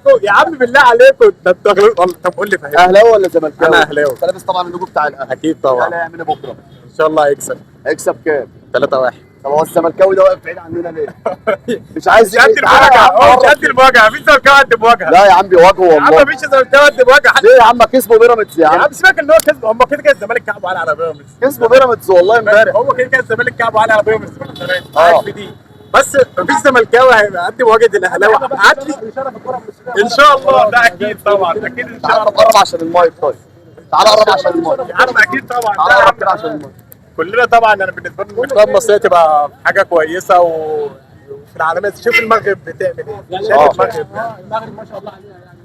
عليكم يا عم، بالله عليكم ده انت والله. طب قول لي فهمني. اهلاوي ولا زملكاوي؟ انا اهلاوي. انت لابس طبعا اللوجو بتاع الاهلي. اكيد طبعا. الاهلي هيعمل ايه بكره؟ ان شاء الله هيكسب. هيكسب كام؟ 3-1. طب هو الزملكاوي ده واقف بعيد عننا ليه؟ مش عايز مش قد المواجهه، هو مش قد المواجهه، مفيش زملكاوي قد المواجهه. لا يا عم بيواجهوا يا عم والله. مفيش زملكاوي قد المواجهه. ليه يا عم كسبوا بيراميدز يا يا عم؟ عم سيبك ان هو كسب، هم كده كده الزمالك كعبوا على بيراميدز. كسبوا بيراميدز والله امبارح. هو كده كده الزمالك كعبوا على بيراميدز من الزمالك. اه. عارف دي. بس مفيش زملكاوي هيبقى قد مواجهه الاهلاوي. هات لي ان شاء الله. ده اكيد طبعا، اكيد ان شاء تعال الله. قرب عشان المايك طيب. تعال قرب عشان المايك. يا عم اكيد طبعا. تعال ده قرب كده عشان المايك. كلنا طبعا. انا بالنسبه لي المنتخب المصريه تبقى حاجه كويسه وفي العالميه. شوف المغرب بتعمل ايه. شايف المغرب. المغرب ما شاء الله عليها يعني.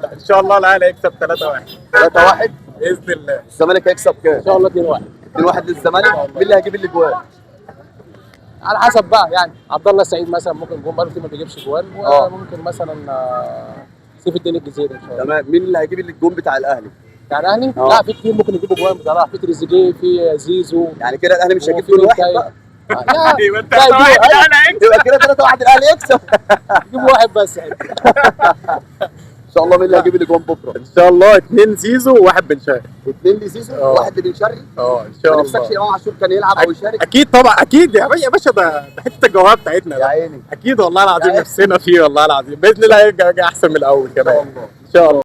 لا، ان شاء الله الاهلي هيكسب 3-1 3-1. باذن الله. الزمالك هيكسب كام؟ ان شاء الله 2-1. 2-1 للزمالك. مين اللي هيجيب الاجوان؟ على حسب بقى يعني، عبد الله السعيد مثلا ممكن جون، بقاله كتير ما بيجيبش جوان، اه. وممكن مثلا سيف الدين الجزيري ان شاء الله. تمام. مين اللي هيجيب الجون بتاع الاهلي؟ يعني اهلي؟ اه. لا، في كتير ممكن يجيبوا جوان بصراحه، في تريزيجيه، في زيزو. يعني كده الاهلي مش هيجيب وفي جول واحد بنتايج. بقى. لا يبقى انت لا، يجيبوا 3-1 الاهلي هيكسب. يبقى كده 3-1 الاهلي يكسب. يجيبوا واحد بس يعني. ان شاء الله. مين اللي هيجيب الاجوان بكره؟ ان شاء الله 2 زيزو وواحد بن شرقي. 2 لزيزو اه. وواحد لبن شرقي. اه ان شاء ما نفسكش الله. امام عاشور كان يلعب او يشارك؟ اكيد طبعا، اكيد يا باشا. ده حته الجوهره بتاعتنا يا ده. عيني. اكيد والله العظيم يا نفسنا فيه، والله العظيم باذن الله هيرجع احسن من الاول كمان. ان شاء الله. ان شاء الله.